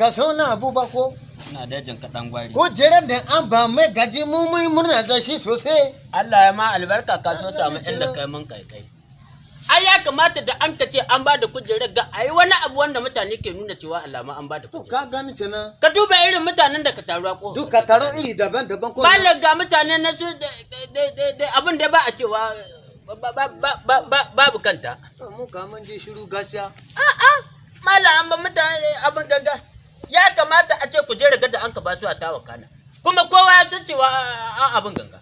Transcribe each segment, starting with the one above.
baka so na abu ba ko? Ina dajin kaɗan gwari. Ko jiran da an ba mai gaji mu mai murna da shi sosai. Allah ya ma albarka ka so samu inda kai mun kai. Ai ya kamata da an ka ce an ba da kujerar ga ai wani abu wanda mutane ke nuna cewa alama an ba da kujerar. Ka gani cina. Ka duba irin mutanen da ka taru a ƙofa. Duk ka taro iri daban-daban ko. Malam ga mutane na su abin da ba a cewa babu kanta. To mu ka mun je shiru gaskiya. Malam an ba mutane abin ganga. Ya kamata a ce kujerar ga da an ka ba su a tawa kana. Kuma kowa ya san cewa abin ganga.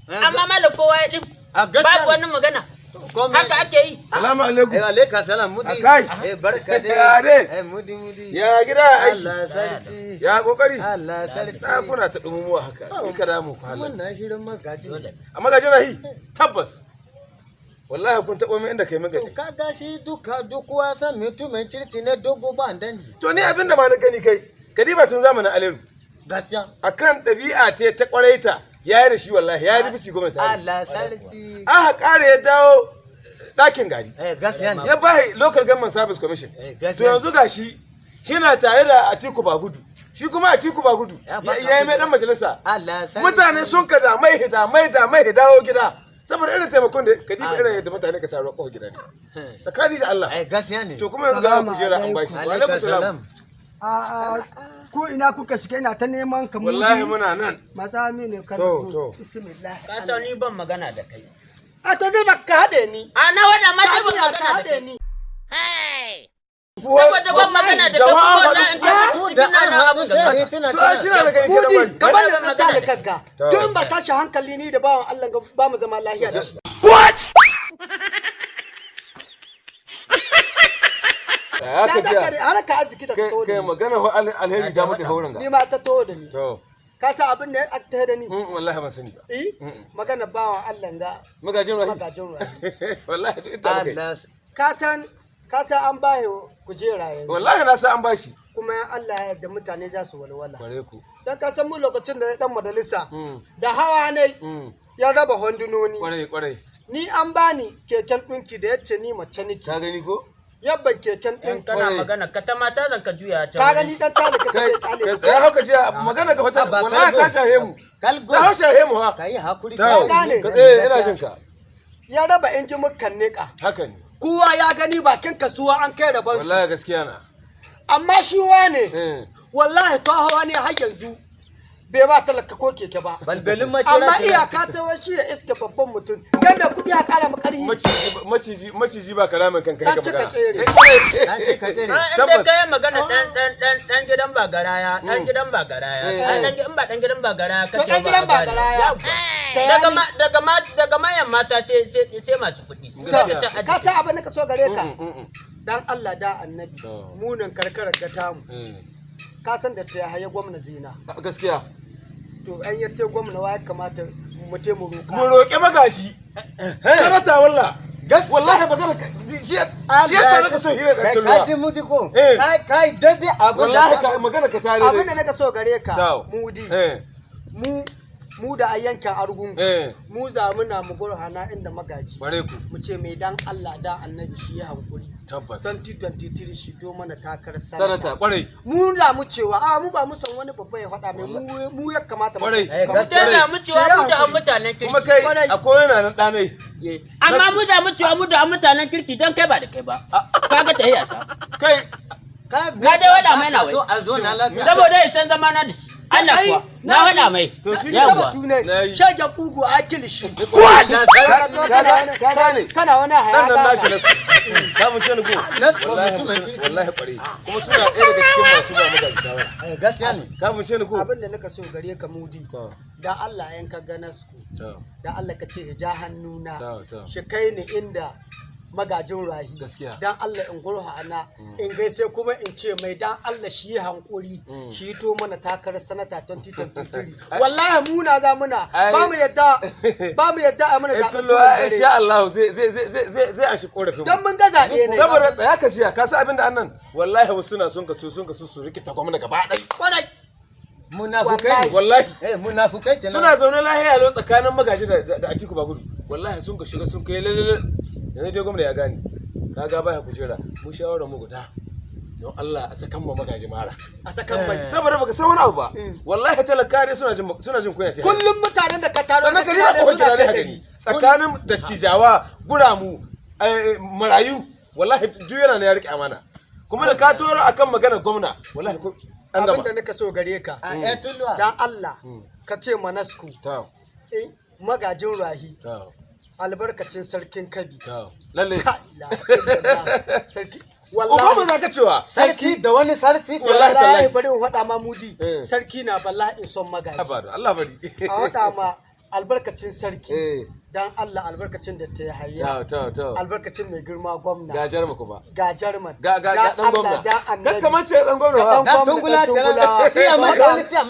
Amma malam kowa ya din babu wani magana. Haka ake yi. Salamu alaikum. Alaika salam mudi. Akai. Barka dai. Ya dai. Mudi. Ya gida aiki. Allah sarki. Ya kokari. Allah sarki. Na kuna ta dumumuwa haka. Ni ka damu ku Mun halin. na shirin magaji. Amma ga jirahi tabbas. Wallahi kun tabo min inda kai magaji. Ka ga shi duka duk kowa san mutumin circi ne dogo ba danji. To ni abinda ma na gani kai. Kadiba tun zamanin Aliru. Gaskiya. Akan ɗabi'a ta kwaraita ya yi da shi wallahi ya yi rubuci gwamnati. Allah sarki. Aka kare ya dawo ɗakin gari. Gaskiya ne. Ya bai local government service commission. To gaskiya. yanzu gashi kina tare da Atiku Bagudu. Shi kuma Atiku Bagudu ya yi mai dan majalisa. Allah sarki. Mutane sun ka da mai dawo gida. Saboda irin taimakon da kadiba irin yadda mutane ka taro a gida ne. Tsakani da Allah. Gaskiya ne. To kuma yanzu za mu jira an bashi. Wa alaikum salam. Ko ina kuka shiga ina ta neman ka Wallahi muna nan. Maza mini kan To. bismillah. Ka san ni ban magana da kai. A to dai baka hade ni. A na wada ma ban magana da hade kai. ni. Saboda ban magana da kai kuma na in ka Su shi da na an na haɗu abin sai da. tuna To shi na da gani kada Kudi bari. gaban da Ban ka magana tale da kanka. To. Don ba tashi hankali ni da bawan Allah ga ba mu zama lafiya da shi. Ya ka Na ga ji. haraka arziki da ka to da Kai ni. magana wa alheri ta muke hauren Ni ga. ma ta to da ni. To. Ka sa abin da ya ta da ni. Wallahi ban sani ba. Magana bawan Allah ga Magajin rahi. magajin rahi. Wallahi ita muke. Allah Ka san an baye kujera yanzu. Wallahi na sa an bashi. Kuma Allah ya yarda mutane za su walwala. Kware ku. Dan ka san mu lokacin da dan majalisa Mm. da hawa ne Mm. ya raba hondunoni. Kware. Ni an bani keken ɗinki da yace ni mace niki. Ka gani ko? Yabban keken In ɗinki. kana magana ka ta mata zan ka juya can. Ka gani dan talaka Kai kai kale. tsaya haka ji magana ga fata Ba wallahi kalgo. ta shahe mu. Kalgo. Ta shahe mu ha. Kai hakuri. Ta gane. ina jin ka. Ya raba injimukan nika. Haka ne. Kowa ya gani bakin kasuwa an kai raban su. Wallahi gaskiya na. Amma shi wane Eh. wallahi to hawa ne har yanzu bai ba talaka ko keke ba. Balbalin macira. Amma iyaka ta washi ya iska babban mutum. Dan mai kudi ya kara maka karhi. Maciji ba karamin kanka Ta haka cika magana. tsere. An ce ka tsere. In dai kai magana dan gidan ba garaya, dan gidan ba garaya. In ba dan gidan ba garaya To kace dan gidan ba garaya. Daga mayan mata sai masu kuɗi. Ka san abin da ka so gare ka. Dan Allah da annabi. To. Munan karkarar ga tamu. Eh. Ka san da ta haye gwamna zina. Gaskiya. To an yatte gwamna wa ya kamata mu te mu roka. Mu roƙe magashi. Sanata wallah. Wallahi magana shi yasa naka so hira da Kai tulwa. ji mudi ko. Eh. Kai dabi abu Wallahi ka magana ka tare Abin da naka so gare ka. Tau. Mudi. Eh. Mu da ayyankan argungu. Eh. Mu za muna mu gurhana inda magaji. Bare ku. Mu ce mai dan Allah da annabi shi ya hankuri. Tabbas. 2023 shi do mana takarar Sanata kwarai. Mu da mu cewa mu ba mu san wani babba ya faɗa mai mu ya kamata mu Kwarai. Mu tana mu cewa mu da mutanen kirki. Kuma kai Kwarai. akwai yana nan ɗanai. Amma mu da mu cewa mu da mutanen kirki don kai ba da kai ba. Kaga ta hiya ta. Kai Na dai wada mai na wai. A zo na lafiya. Saboda ya san zama na da shi. Allah kuwa na wada mai. to shi Yawwa. Na yi. Shage kugu a kilishi. ka gane. Kana wani haya Dan nan nashi ba. nasu. Ka mun ce ni ko? Wallahi kwarai. Kuma suna ɗaya daga cikin masu ba mu da shawara. Gaskiya ne. Ka mun ce ni ko? Abin da naka so gare ka mudi. To. Da Allah yan ka gana su. To. Da Allah ka ce ya ja hannuna. To. Shi kai ni inda magajin rahi. Gaskiya. Dan Allah in gurha ana in gaise kuma in ce mai dan Allah shi hankuri shi to mana takarar sanata 2023. Wallahi muna za muna ba mu yadda a mana zaɓen Tullo insha Allah zai ashi korafin. don mun ga zaɓe ne. Saboda tsaya ka jiya ka san abin da annan wallahi wasu suna son ka su rikita gwamnati gaba ɗaya. Kwarai. Munafukai. Wallahi Munafukai ce suna zaune lahiya lau tsakanin magaji da Atiku Bagudu. Wallahi sun ka shiga sun kai lalalal. Yanzu dai gwamnati ya gane. Ka ga baya kujera mu shawara mu guda. don Allah a sakan ma magaji mara a sakan mai saboda baka san wani abu ba wallahi talaka ne suna jin kunya ta kullum mutanen da ka taro sannan ka rika kofar gida ne ka gani tsakanin dattijawa guramu marayu wallahi duk yana ne ya rike amana kuma da ka toro akan magana gwamna wallahi an gama abinda nika so gare ka dan Allah ka ce manasku magajin rahi albarkacin sarkin kabi lalle sarki wallahi za ka cewa sarki da wani sarki wallahi bari in faɗa ma mudi sarki na bala'in son magaji Allah bari a faɗa ma albarkacin sarki dan Allah albarkacin da ta hayya albarkacin mai girma gwamna ga jarma kuma ga jarman ga dan gwamna kan kamar ce dan gwamna dan tungula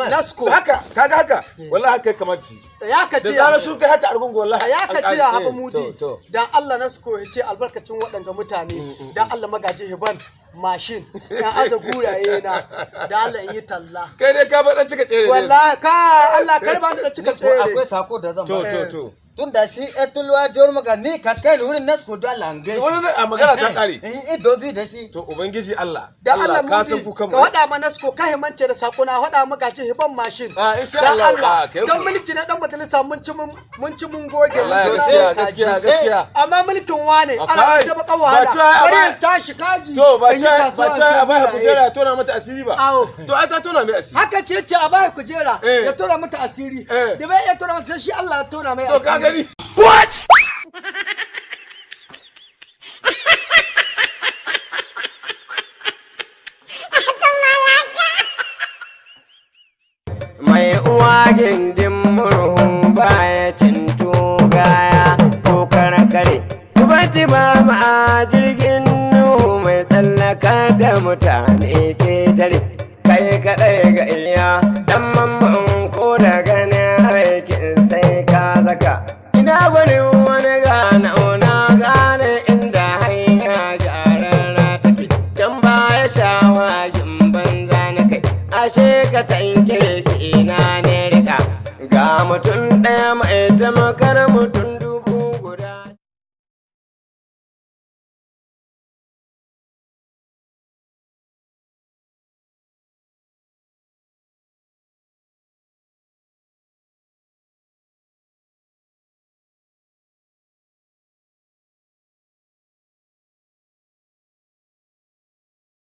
nasko haka kaga haka wallahi haka kamar shi ya ka ce da zarar sun kai haka argungu wallahi ya ka ce haba mudi dan Allah nasko ya ce albarkacin waɗanga mutane dan Allah magaji hiban mashin ya aza guraye na da Allah in yi talla kai dai ka ba dan cika tsere wallahi ka Allah karba da cika tsere akwai sako da zan ba to tun da shi etulwa jor maka ni ka kai wurin nasko da lange wani a magana ta kare in dobi da shi to ubangiji Allah da Allah ka san ku kan ka wada ma nasko ka himance da sako na wada maka ce hiban mashin insha Allah dan mulki na dan majalisa mun ci mun goge gaskiya amma mulkin wane ana ce baka wahala bari tashi kaji to ba a bai kujera ya tona mata asiri ba to ai ta tona mai asiri haka ce a bai kujera ya tona mata asiri da bai ya tona mata shi Allah ya tona mai asiri gani what mai uwa gindin murhu baya cin tugaya ko karakare kubanci ba ma jirgin nuhu mai tsallaka da mutane ke tare kai kadai ga iya dan mamman ko da ganin aikin sai ka zaka ina gwanin wani gane ona gane inda hanya gyararra take can baya shawagin banza na kai ashe ka tanki